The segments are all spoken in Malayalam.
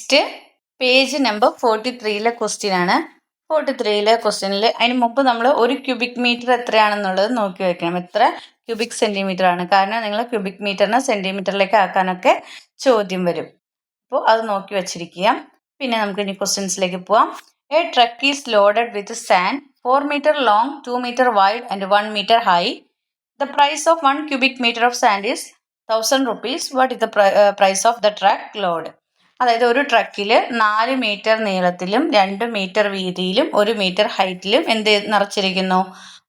നെക്സ്റ്റ് പേജ് നമ്പർ 43 ക്വസ്റ്റ്യൻ ആണ്. 43 ക്വസ്റ്റ്യനിൽ അതിന് മുമ്പ് നമ്മൾ ഒരു ക്യൂബിക് മീറ്റർ എത്രയാണെന്നുള്ളത് നോക്കി വെക്കണം. എത്ര ക്യൂബിക് സെന്റിമീറ്റർ ആണ്, കാരണം നിങ്ങൾ ക്യൂബിക് മീറ്ററിനെ സെന്റിമീറ്ററിലേക്ക് ആക്കാനൊക്കെ ചോദ്യം വരും. അപ്പോൾ അത് നോക്കി വെച്ചിരിക്കുക. പിന്നെ നമുക്ക് ഇനി ക്വസ്റ്റ്യൻസിലേക്ക് പോവാം. A truck is loaded with sand 4 meter long, 2 meter wide and 1 meter high. The price of 1 cubic meter of sand is 1000 rupees. What is the price of the truck load? അതായത് ഒരു ട്രക്കിൽ 4 മീറ്റർ നീളത്തിലും 2 മീറ്റർ വീതിയിലും 1 മീറ്റർ ഹൈറ്റിലും എന്ത് നിറച്ചിരിക്കുന്നു?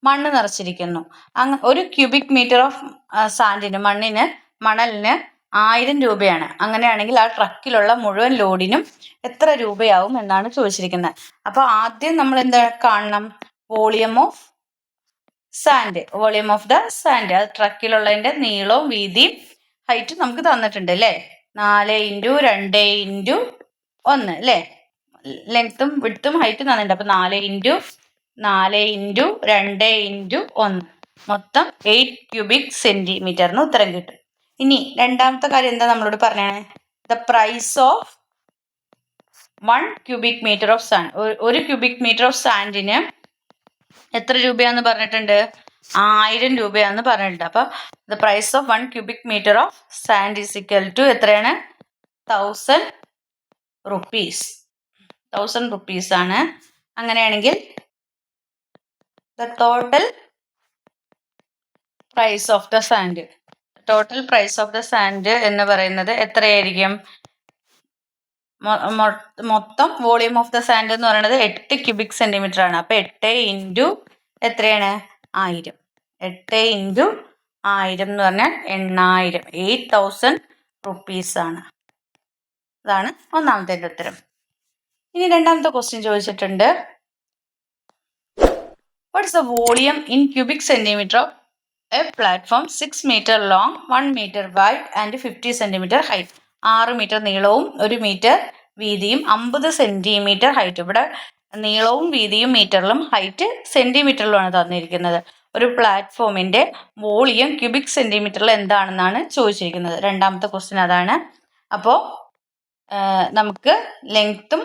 മണ്ണ് നിറച്ചിരിക്കുന്നു. ഒരു ക്യൂബിക് മീറ്റർ ഓഫ് സാൻഡിന് മണലിന് 1000 രൂപയാണ്. അങ്ങനെയാണെങ്കിൽ ആ ട്രക്കിലുള്ള മുഴുവൻ ലോഡിനും എത്ര രൂപയാവും എന്നാണ് ചോദിച്ചിരിക്കുന്നത്. അപ്പോൾ ആദ്യം നമ്മൾ എന്താ കാണണം? Volume of sand. Volume of the sand, അത് ട്രക്കിലുള്ളതിന്റെ നീളവും വീതിയും ഹൈറ്റും നമുക്ക് തന്നിട്ടുണ്ട് അല്ലേ? 4 × 2 × 1 അല്ലേ? ലെങ്ത്തും വിഡ്ത്തും ഹൈറ്റും തന്നിട്ടുണ്ട്. അപ്പൊ 4 × 2 × 1 മൊത്തം 8 ക്യൂബിക് സെന്റിമീറ്ററിന് ഉത്തരം കിട്ടും. ഇനി രണ്ടാമത്തെ കാര്യം എന്താ നമ്മളോട് പറഞ്ഞേ? The price of 1 cubic metre of sand. ഒരു ക്യൂബിക് മീറ്റർ ഓഫ് സാൻഡിന് എത്ര രൂപയാന്ന് പറഞ്ഞിട്ടുണ്ട്? 1000 രൂപയാന്ന് പറഞ്ഞിട്ടുണ്ട്. അപ്പൊ the price of 1 cubic metre of sand is equal to എത്രയാണ്? 1000 rupees. 1000 rupees ആണ്. അങ്ങനെയാണെങ്കിൽ the total price of the sand, total price of the sand എന്ന് പറയുന്നത് എത്രയായിരിക്കും? മൊത്തം വോളിയം ഓഫ് ദ സാൻഡ് എന്ന് പറയുന്നത് 8 ക്യൂബിക് സെന്റിമീറ്റർ ആണ്. അപ്പൊ 8 × എത്രയാണ്? 1000. 8 × 1000 എന്ന് പറഞ്ഞാൽ 8000. 8000 rupees ആണ്. അതാണ് ഒന്നാമത്തെ ഉത്തരം. ഇനി രണ്ടാമത്തെ ക്വസ്റ്റ്യൻ ചോദിച്ചിട്ടുണ്ട്. What is the volume in cubic centimetre of A platform 6 meter long, 1 meter wide and 50 centimeter height. 6 metre നീളവും 1 മീറ്റർ വീതിയും 50 സെന്റിമീറ്റർ ഹൈറ്റ്. ഇവിടെ നീളവും വീതിയും മീറ്ററിലും ഹൈറ്റ് സെന്റിമീറ്ററിലുമാണ് തന്നിരിക്കുന്നത്. ഒരു പ്ലാറ്റ്ഫോമിന്റെ വോളിയം ക്യൂബിക് സെന്റിമീറ്ററിൽ എന്താണെന്നാണ് ചോദിച്ചിരിക്കുന്നത്. രണ്ടാമത്തെ ക്വസ്റ്റ്യൻ അതാണ്. അപ്പോൾ നമുക്ക് ലെങ്ത്തും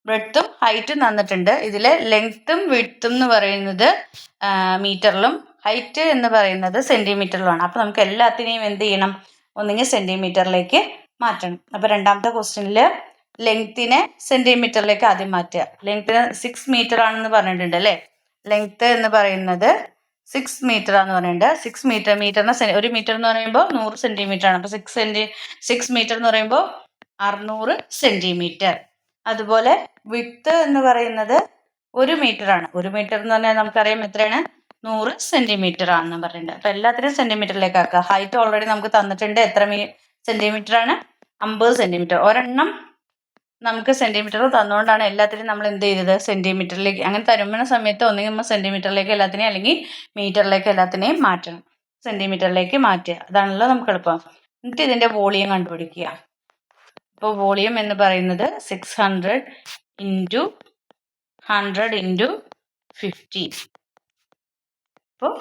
ബ്രെഡ്ത്തും ഹൈറ്റും തന്നിട്ടുണ്ട്. ഇതിൽ ലെങ്ത്തും വിഡ്ത്തും എന്ന് പറയുന്നത് മീറ്ററിലും ഹൈറ്റ് എന്ന് പറയുന്നത് സെന്റിമീറ്ററിലുമാണ്. അപ്പോൾ നമുക്ക് എല്ലാത്തിനെയും എന്ത് ചെയ്യണം? ഒന്നുകിൽ സെന്റിമീറ്ററിലേക്ക് മാറ്റണം. അപ്പോൾ രണ്ടാമത്തെ ക്വസ്റ്റ്യനിൽ ലെങ്ത്തിനെ സെന്റിമീറ്ററിലേക്ക് ആദ്യം മാറ്റുക. ലെങ്ത്തിന് 6 മീറ്റർ ആണെന്ന് പറഞ്ഞിട്ടുണ്ട് അല്ലേ? ലെങ്ത്ത് എന്ന് പറയുന്നത് 6 മീറ്റർ ആണെന്ന് പറഞ്ഞിട്ടുണ്ട്. 6 മീറ്റർ, മീറ്ററിന് 1 മീറ്റർ എന്ന് പറയുമ്പോൾ 100 സെന്റിമീറ്റർ ആണ്. അപ്പോൾ 6 മീറ്റർ എന്ന് പറയുമ്പോൾ 600 സെന്റിമീറ്റർ. അതുപോലെ വിഡ്ത്ത് എന്ന് പറയുന്നത് 1 മീറ്റർ ആണ്. 1 മീറ്റർ എന്ന് പറഞ്ഞാൽ നമുക്കറിയാം എത്രയാണ്? 100 സെന്റിമീറ്റർ ആണെന്ന് പറഞ്ഞിട്ടുണ്ട്. അപ്പൊ എല്ലാത്തിനും സെന്റിമീറ്ററിലേക്ക് ആക്കുക. ഹൈറ്റ് ഓൾറെഡി നമുക്ക് തന്നിട്ടുണ്ട്. എത്ര സെന്റിമീറ്റർ ആണ്? 50 സെന്റിമീറ്റർ. ഒരെണ്ണം നമുക്ക് സെന്റിമീറ്റർ തന്നുകൊണ്ടാണ് എല്ലാത്തിനും നമ്മൾ എന്ത് ചെയ്തത്? സെന്റിമീറ്ററിലേക്ക്. അങ്ങനെ തരുന്ന സമയത്ത് ഒന്നുകിൽ നമ്മൾ സെന്റിമീറ്ററിലേക്ക് എല്ലാത്തിനെയും അല്ലെങ്കിൽ മീറ്ററിലേക്ക് എല്ലാത്തിനെയും മാറ്റണം. സെന്റിമീറ്ററിലേക്ക് മാറ്റുക, അതാണല്ലോ നമുക്ക് എളുപ്പം. എന്നിട്ട് ഇതിന്റെ വോളിയം കണ്ടുപിടിക്കുക. ഇപ്പോൾ വോളിയം എന്ന് പറയുന്നത് 600 × 100 × 50. അപ്പോൾ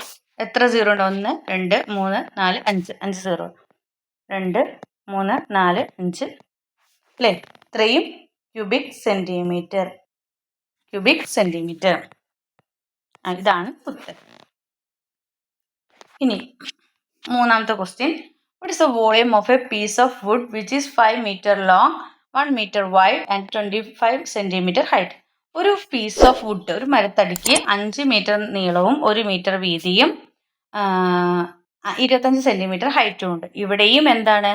എത്ര സീറോ ഉണ്ട്? 1 2 3 4 5 5 സീറോ. 2 3 4 5 അല്ലേ? ഇത്രയും ക്യൂബിക് സെന്റിമീറ്റർ. ഇതാണ് ഉത്തരം. ഇനി മൂന്നാമത്തെ question. What is the volume of a piece of wood which is 5 meter long, 1 meter wide and 25 centimeter height. ഒരു പീസ് ഓഫ് വുഡ്, ഒരു മരത്തടിക്ക് 5 മീറ്റർ നീളവും 1 മീറ്റർ വീതിയും 25 സെന്റിമീറ്റർ ഹൈറ്റും ഉണ്ട്. ഇവിടെയും എന്താണ്?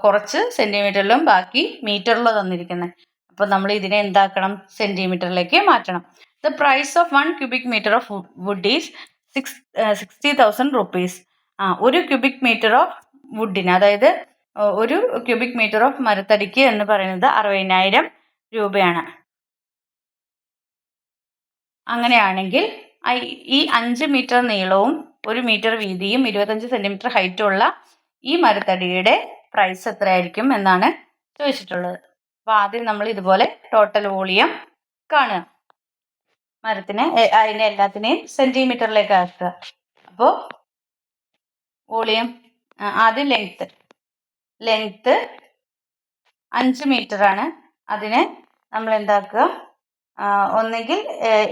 കുറച്ച് സെന്റിമീറ്ററിലും ബാക്കി മീറ്ററിലും തന്നിരിക്കുന്നത്. അപ്പൊ നമ്മൾ ഇതിനെ എന്താക്കണം? സെന്റിമീറ്ററിലേക്ക് മാറ്റണം. The price of 1 cubic meter of wood is 60,000 rupees. ഒരു ക്യൂബിക് മീറ്റർ ഓഫ് വുഡിന്, അതായത് ഒരു ക്യൂബിക് മീറ്റർ ഓഫ് മരത്തടിക്ക് എന്ന് പറയുന്നത് 60,000 രൂപയാണ്. അങ്ങനെയാണെങ്കിൽ ഈ 5 മീറ്റർ നീളവും 1 മീറ്റർ വീതിയും 25 സെന്റിമീറ്റർ ഹൈറ്റും ഉള്ള ഈ മരത്തടിയുടെ പ്രൈസ് എത്രയായിരിക്കും എന്നാണ് ചോദിച്ചിട്ടുള്ളത്. അപ്പോൾ ആദ്യം നമ്മൾ ഇതുപോലെ ടോട്ടൽ വോളിയം കാണുക. മരത്തിനെ അതിനെ എല്ലാത്തിനെയും സെന്റിമീറ്ററിലേക്ക് ആക്കുക. അപ്പോൾ വോളിയം ആദ്യം ലെങ്ത്ത് 5 മീറ്ററാണ്. അതിനെ നമ്മൾ എന്താക്കുക, ഒന്നുകിൽ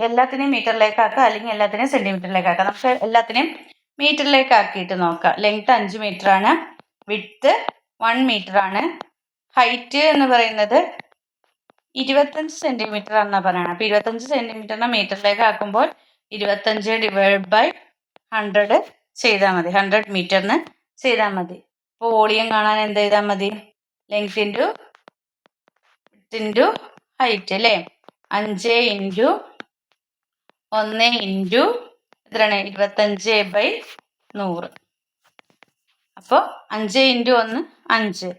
എല്ലാത്തിനെയും മീറ്ററിലേക്കാക്കുക, അല്ലെങ്കിൽ എല്ലാത്തിനെയും സെൻറ്റിമീറ്ററിലേക്കാക്കുക. നമുക്ക് എല്ലാത്തിനെയും മീറ്ററിലേക്കാക്കിയിട്ട് നോക്കാം. ലെങ്ത് 5 മീറ്ററാണ്, വിഡ്ത്ത് 1 മീറ്ററാണ്, ഹൈറ്റ് എന്ന് പറയുന്നത് 25 സെൻറ്റിമീറ്റർ എന്നാണ് പറയുന്നത്. അപ്പോൾ 25 സെൻറ്റിമീറ്ററിനെ മീറ്ററിലേക്ക് ആക്കുമ്പോൾ 25 ഡിവൈഡ് ബൈ 100 ചെയ്താൽ മതി. 100 മീറ്ററിന് ചെയ്താൽ മതി. അപ്പോൾ വോളിയം കാണാൻ എന്ത് ചെയ്താൽ മതി? Length into width into height അല്ലേ. 5 ഇൻറ്റു 1 ഇൻറ്റു എത്രയാണ്? 25 ബൈ 100. അപ്പോൾ 5 ഇൻറ്റു 1 5,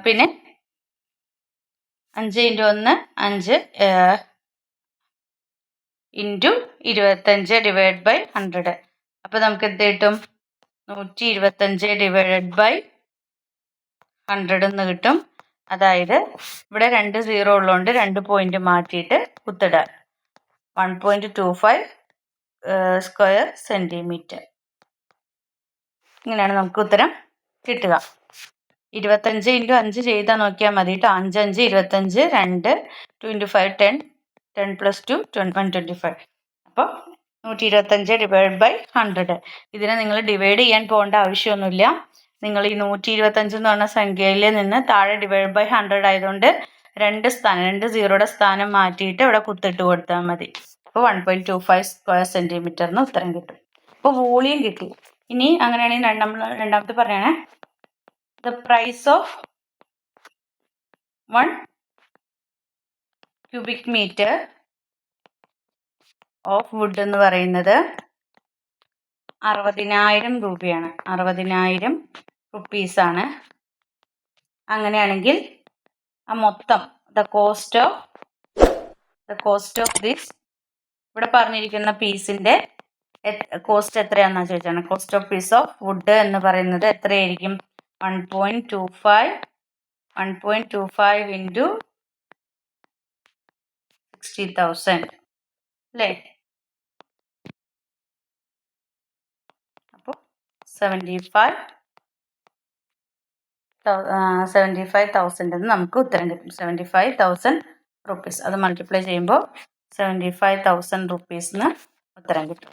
പിന്നെ 5 ഇൻറ്റു 1 5 ഇൻറ്റു 25 ഡിവൈഡ് ബൈ 100. അപ്പോൾ നമുക്ക് എന്ത് കിട്ടും? 125 ഡിവൈഡ് ബൈ 100 എന്ന് കിട്ടും. അതായത് ഇവിടെ 2 0 ഉള്ളതുകൊണ്ട് 2 പോയിന്റ് മാറ്റിയിട്ട് കുത്തിടുക. 1.25 സ്ക്വയർ സെൻറ്റിമീറ്റർ. ഇങ്ങനെയാണ് നമുക്ക് ഉത്തരം കിട്ടുക. 25 ഇൻറ്റു 5 ചെയ്താൽ നോക്കിയാൽ മതി കേട്ടോ. 5 5 25, 2 2 ഇൻറ്റു 5 10, 10 പ്ലസ് 2 125. അപ്പോൾ 125 ഡിവൈഡ് ബൈ 100. ഇതിനെ നിങ്ങൾ ഡിവൈഡ് ചെയ്യാൻ പോകേണ്ട ആവശ്യമൊന്നുമില്ല. നിങ്ങൾ ഈ 125 എന്ന് പറഞ്ഞ സംഖ്യയിൽ നിന്ന് താഴെ ഡിവൈഡ് ബൈ 100 ആയതുകൊണ്ട് 2 സീറോയുടെ സ്ഥാനം മാറ്റിയിട്ട് ഇവിടെ കുത്തിട്ട് കൊടുത്താൽ മതി. അപ്പോൾ 1.25 സ്ക്വയർ സെൻറ്റിമീറ്ററിന് ഉത്തരം കിട്ടും. അപ്പോൾ വോളിയം കിട്ടി. ഇനി അങ്ങനെയാണെങ്കിൽ രണ്ടാമത്തെ പറയണേ, the price of 1 cubic meter of wood എന്ന് പറയുന്നത് 60,000 രൂപയാണ്. 60,000 റുപ്പീസാണ്. അങ്ങനെയാണെങ്കിൽ ആ മൊത്തം the cost of this, ഇവിടെ പറഞ്ഞിരിക്കുന്ന പീസിൻ്റെ കോസ്റ്റ് എത്രയാണെന്നാണ് ചോദിച്ചാണ്. Cost of piece of wood എന്ന് പറയുന്നത് എത്രയായിരിക്കും? 1.25 ഇൻറ്റു 60,000 അല്ലേ. അപ്പോൾ 75,000 എന്ന് നമുക്ക് ഉത്തരം കിട്ടും. 75,000 റുപ്പീസ്. അത് മൾട്ടിപ്ലൈ ചെയ്യുമ്പോൾ 75,000 റുപ്പീസിന് ഉത്തരം കിട്ടും.